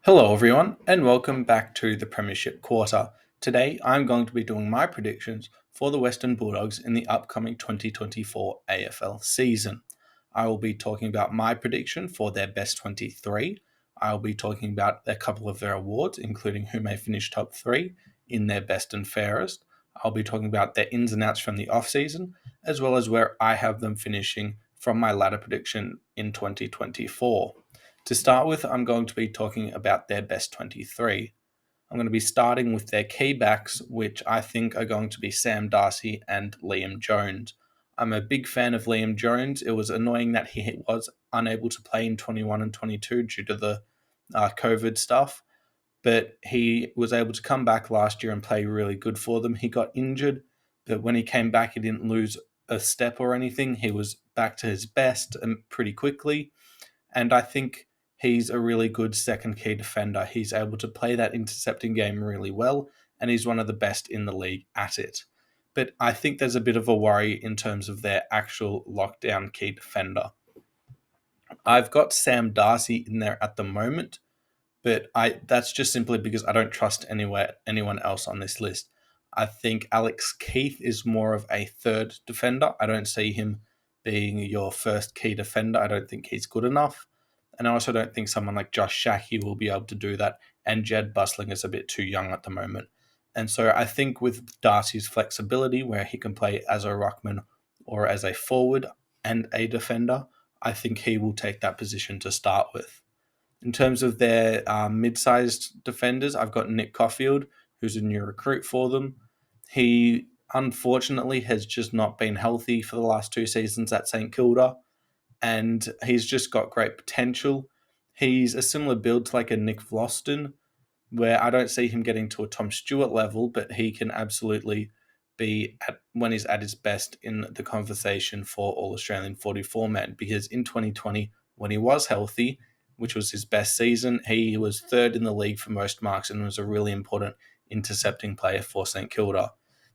Hello, everyone, and welcome back to the Premiership Quarter. Today, I'm going to be doing my predictions for the Western Bulldogs in the upcoming 2024 AFL season. I will be talking about my prediction for their best 23. I will be talking about a couple of their awards, including who may finish top three in their best and fairest. I'll be talking about their ins and outs from the off-season, as well as where I have them finishing from my ladder prediction in 2024. To start with, I'm going to be talking about their best 23. I'm going to be starting with their key backs, which I think are going to be Sam Darcy and Liam Jones. I'm a big fan of Liam Jones. It was annoying that he was unable to play in 21 and 22 due to the COVID stuff, but he was able to come back last year and play really good for them. He got injured, but when he came back, he didn't lose a step or anything. He was back to his best and pretty quickly. And I think he's a really good second key defender. He's able to play that intercepting game really well, and he's one of the best in the league at it. But I think there's a bit of a worry in terms of their actual lockdown key defender. I've got Sam Darcy in there at the moment, but I that's just simply because I don't trust anyone else on this list. I think Alex Keith is more of a third defender. I don't see him being your first key defender. I don't think he's good enough. And I also don't think someone like Josh Shackey will be able to do that. And Jed Bustling is a bit too young at the moment. And so I think with Darcy's flexibility, where he can play as a ruckman or as a forward and a defender, I think he will take that position to start with. In terms of their mid-sized defenders, I've got Nick Caulfield, who's a new recruit for them. He unfortunately has just not been healthy for the last two seasons at St Kilda, and he's just got great potential. He's a similar build to like a Nick Vlosten, where I don't see him getting to a Tom Stewart level, but he can absolutely be when he's at his best in the conversation for All Australian 44 man. Because in 2020, when he was healthy, which was his best season, he was third in the league for most marks and was a really important intercepting player for St Kilda.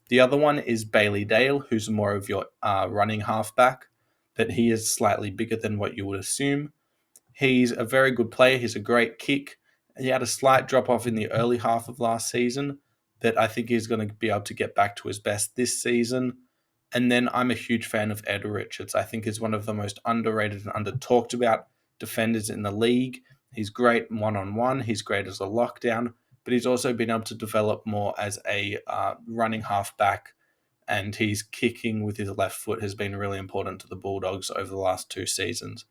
The other one is Bailey Dale, who's more of your running halfback, but he is slightly bigger than what you would assume. He's a very good player. He's a great kick. He had a slight drop off in the early half of last season, but I think he's going to be able to get back to his best this season. And then I'm a huge fan of Ed Richards. I think he's one of the most underrated and under talked about defenders in the league. He's great one on one. He's great as a lockdown, but he's also been able to develop more as a running halfback. And his kicking with his left foot has been really important to the Bulldogs over the last two seasons.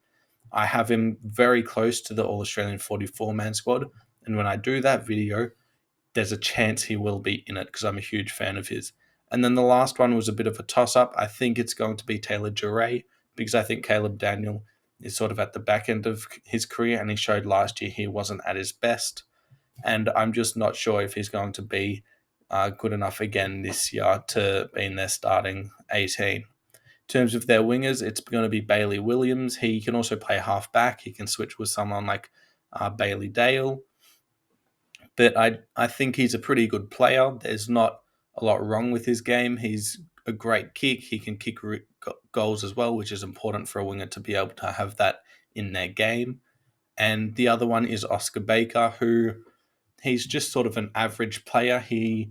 I have him very close to the All Australian 44 man squad. And when I do that video, there's a chance he will be in it because I'm a huge fan of his. And then the last one was a bit of a toss up. I think it's going to be Taylor Duray because I think Caleb Daniel is sort of at the back end of his career and he showed last year he wasn't at his best. And I'm just not sure if he's going to be good enough again this year to be in their starting 18. In terms of their wingers, it's going to be Bailey Williams. He can also play half back. He can switch with someone like Bailey Dale. But I think he's a pretty good player. There's not a lot wrong with his game. He's a great kick. He can kick goals as well, which is important for a winger to be able to have that in their game. And the other one is Oscar Baker, who he's just sort of an average player. He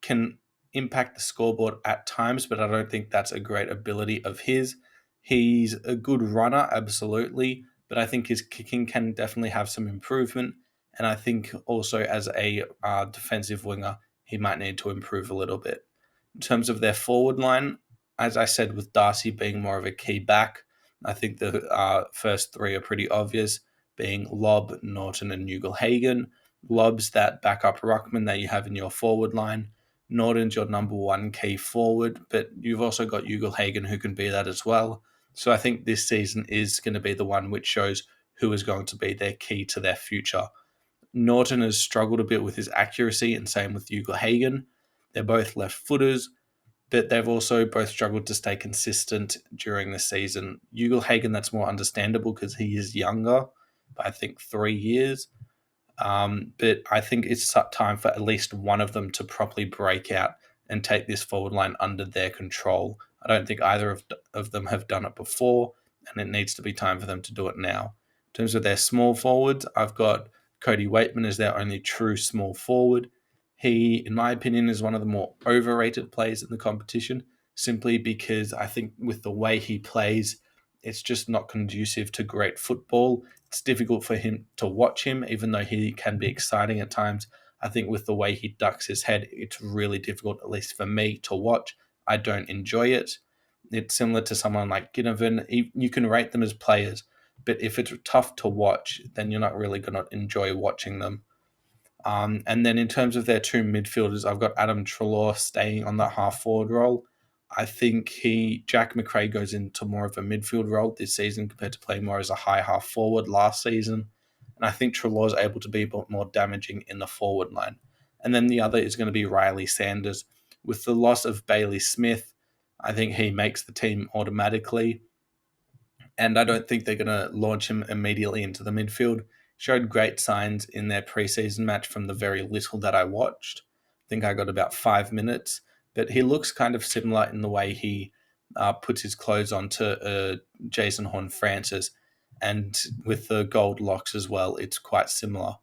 can impact the scoreboard at times, but I don't think that's a great ability of his. He's a good runner, absolutely, but I think his kicking can definitely have some improvement. And I think also as a defensive winger, he might need to improve a little bit. In terms of their forward line, as I said, with Darcy being more of a key back, I think the first three are pretty obvious, being Lobb, Norton, and Ugle-Hagan. Lobb's that backup ruckman that you have in your forward line. Norton's your number one key forward, but you've also got Ugle-Hagan who can be that as well. So I think this season is going to be the one which shows who is going to be their key to their future. Norton has struggled a bit with his accuracy, and same with Ugle-Hagan. They're both left footers, but they've also both struggled to stay consistent during the season. Ugle-Hagan, that's more understandable because he is younger by I think 3 years. But I think it's time for at least one of them to properly break out and take this forward line under their control. I don't think either of them have done it before, and it needs to be time for them to do it now. In terms of their small forwards, I've got Cody Waitman is their only true small forward. He, in my opinion, is one of the more overrated players in the competition, simply because I think with the way he plays, it's just not conducive to great football. It's difficult for him to watch him, even though he can be exciting at times. I think with the way he ducks his head, it's really difficult, at least for me, to watch. I don't enjoy it. It's similar to someone like Ginnivan. You can rate them as players, but if it's tough to watch, then you're not really going to enjoy watching them. And then in terms of their two midfielders, I've got Adam Treloar staying on that half forward role. I think Jack McRae goes into more of a midfield role this season compared to playing more as a high half forward last season. And I think Treloar is able to be a bit more damaging in the forward line. And then the other is going to be Riley Sanders. With the loss of Bailey Smith, I think he makes the team automatically. And I don't think they're going to launch him immediately into the midfield. Showed great signs in their preseason match from the very little that I watched. I think I got about 5 minutes, but he looks kind of similar in the way he puts his clothes on to Jason Horne-Francis, and with the gold locks as well, it's quite similar.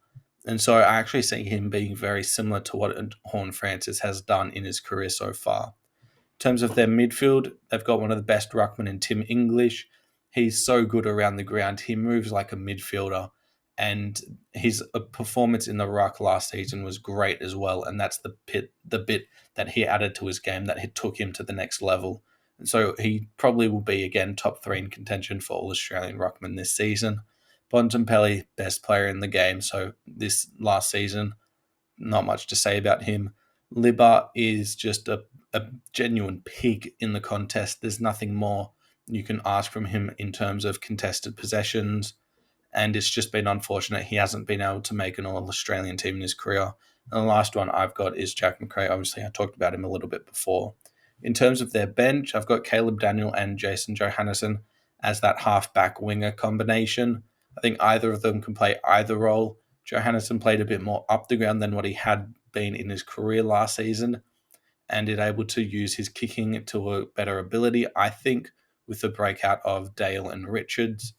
And so I actually see him being very similar to what Horne-Francis has done in his career so far. In terms of their midfield, they've got one of the best ruckmen in Tim English. He's so good around the ground. He moves like a midfielder, and his performance in the ruck last season was great as well. And that's the bit that he added to his game that took him to the next level. And so he probably will be again top 3 in contention for all Australian ruckmen this season. Bontempelli, best player in the game. So this last season, not much to say about him. Libba is just a genuine pig in the contest. There's nothing more you can ask from him in terms of contested possessions, and it's just been unfortunate he hasn't been able to make an All-Australian team in his career. And the last one I've got is Jack McRae. Obviously, I talked about him a little bit before. In terms of their bench, I've got Caleb Daniel and Jason Johannesson as that half-back winger combination. I think either of them can play either role. Johannesson played a bit more up the ground than what he had been in his career last season, and is able to use his kicking to a better ability, I think, with the breakout of Dale and Richards.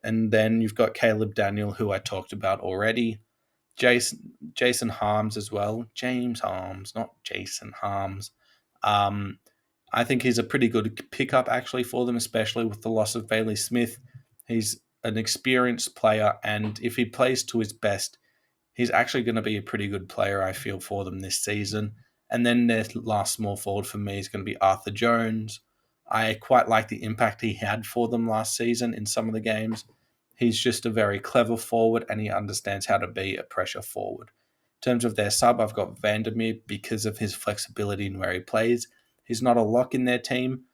And then you've got Caleb Daniel, who I talked about already. Jason Harms as well. James Harms, not Jason Harms. I think he's a pretty good pickup actually for them, especially with the loss of Bailey Smith. He's an experienced player, and if he plays to his best, he's actually going to be a pretty good player, I feel, for them this season. And then their last small forward for me is going to be Arthur Jones. I quite like the impact he had for them last season in some of the games. He's just a very clever forward, and he understands how to be a pressure forward. In terms of their sub, I've got Vandermeer because of his flexibility in where he plays. He's not a lock in their team,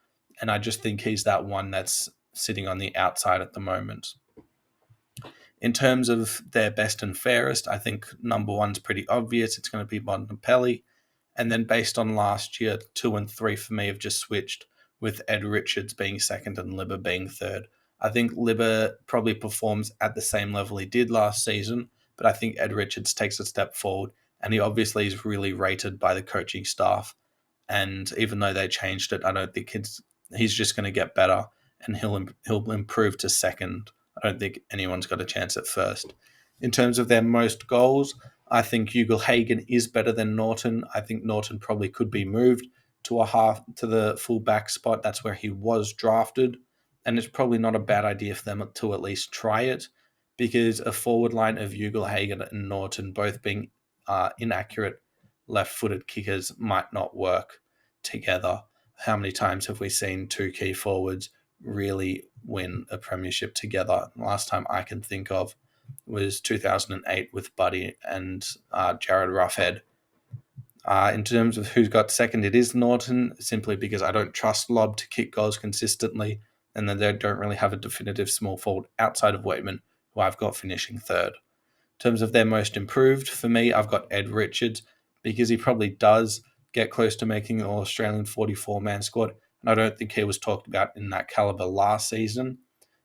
and I just think he's that one that's sitting on the outside at the moment. In terms of their best and fairest, I think number one's pretty obvious. It's going to be Bontempelli. And then based on last year, 2 and 3 for me have just switched, with Ed Richards being second and Libba being third. I think Libba probably performs at the same level he did last season, but I think Ed Richards takes a step forward, and he obviously is really rated by the coaching staff. And even though they changed it, I don't think he's just going to get better, and he'll improve to second. I don't think anyone's got a chance at first. In terms of their most goals, I think Ugle-Hagan is better than Norton. I think Norton probably could be moved to the full back spot. That's where he was drafted, and it's probably not a bad idea for them to at least try it, because a forward line of Ugle-Hagan and Norton both being inaccurate left-footed kickers might not work together. How many times have we seen two key forwards really win a premiership together? Last time I can think of was 2008 with Buddy and Jared Roughhead. In terms of who's got second, it is Norton, simply because I don't trust Lobb to kick goals consistently, and then they don't really have a definitive small forward outside of Waitman, who I've got finishing third. In terms of their most improved, for me, I've got Ed Richards, because he probably does get close to making an All-Australian 44-man squad, and I don't think he was talked about in that caliber last season.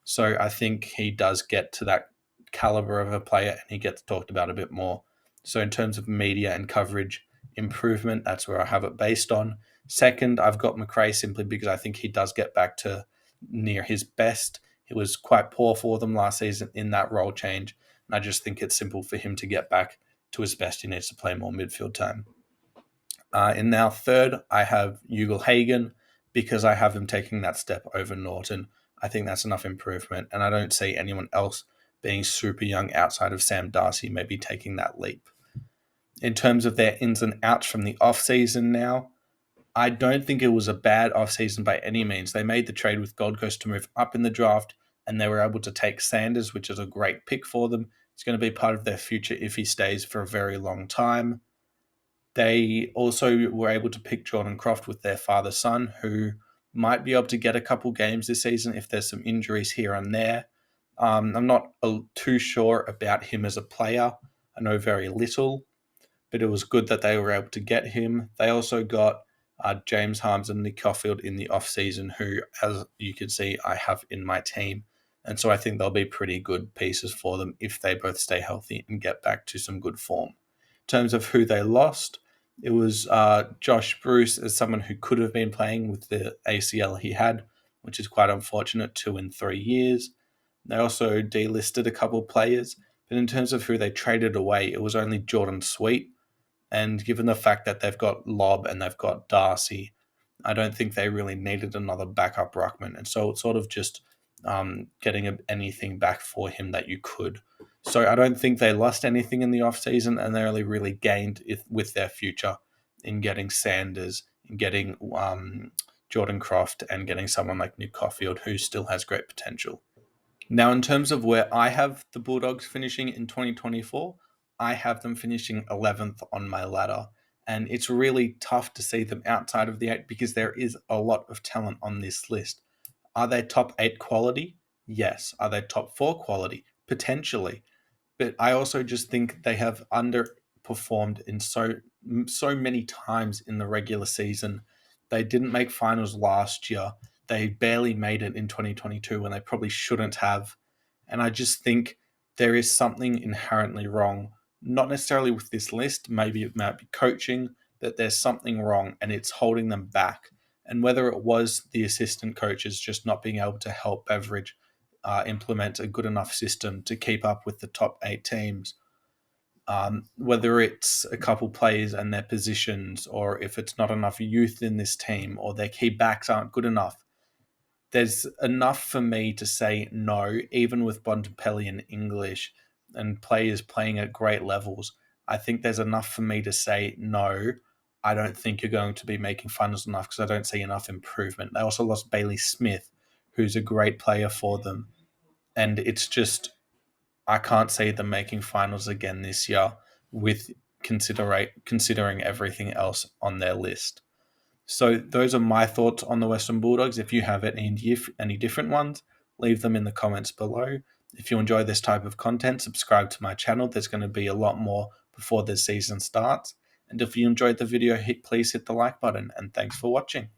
So I think he does get to that caliber of a player, and he gets talked about a bit more. So in terms of media and coverage improvement, that's where I have it based on. Second, I've got McRae, simply because I think he does get back to near his best. He was quite poor for them last season in that role change, And I just think it's simple for him to get back to his best. He needs to play more midfield time. In now third, I have Ugle Hagen because I have him taking that step over Norton. I think that's enough improvement, and I don't see anyone else being super young outside of Sam Darcy maybe taking that leap. In terms of their ins and outs from the off-season now, I don't think it was a bad off-season by any means. They made the trade with Gold Coast to move up in the draft, and they were able to take Sanders, which is a great pick for them. It's going to be part of their future if he stays for a very long time. They also were able to pick Jordan Croft with their father-son, who might be able to get a couple games this season if there's some injuries here and there. I'm not too sure about him as a player. I know very little, but it was good that they were able to get him. They also got James Harms and Nick Caulfield in the off-season, who, as you can see, I have in my team. And so I think they'll be pretty good pieces for them if they both stay healthy and get back to some good form. In terms of who they lost, it was Josh Bruce as someone who could have been playing with the ACL he had, which is quite unfortunate, 2 in 3 years. They also delisted a couple of players, but in terms of who they traded away, it was only Jordan Sweet. And given the fact that they've got Lobb and they've got Darcy, I don't think they really needed another backup ruckman. And so it's sort of just getting anything back for him that you could. So I don't think they lost anything in the offseason, and they only really gained with their future in getting Sanders, in getting Jordan Croft, and getting someone like Nick Caulfield, who still has great potential. Now, in terms of where I have the Bulldogs finishing in 2024, I have them finishing 11th on my ladder. And it's really tough to see them outside of the 8 because there is a lot of talent on this list. Are they top 8 quality? Yes. Are they top 4 quality? Potentially. But I also just think they have underperformed in so many times in the regular season. They didn't make finals last year. They barely made it in 2022 when they probably shouldn't have. And I just think there is something inherently wrong, not necessarily with this list. Maybe it might be coaching, but there's something wrong and it's holding them back. And whether it was the assistant coaches just not being able to help Beveridge implement a good enough system to keep up with the top 8 teams, whether it's a couple players and their positions, or if it's not enough youth in this team, or their key backs aren't good enough, there's enough for me to say no, even with Bontempelli and English and players playing at great levels. I think there's enough for me to say no. I don't think you're going to be making finals enough because I don't see enough improvement. They also lost Bailey Smith, who's a great player for them. And it's just, I can't see them making finals again this year with considering everything else on their list. So those are my thoughts on the Western Bulldogs. If you have any different ones, leave them in the comments below. If you enjoy this type of content, subscribe to my channel. There's going to be a lot more before the season starts. And if you enjoyed the video, please hit the like button. And thanks for watching.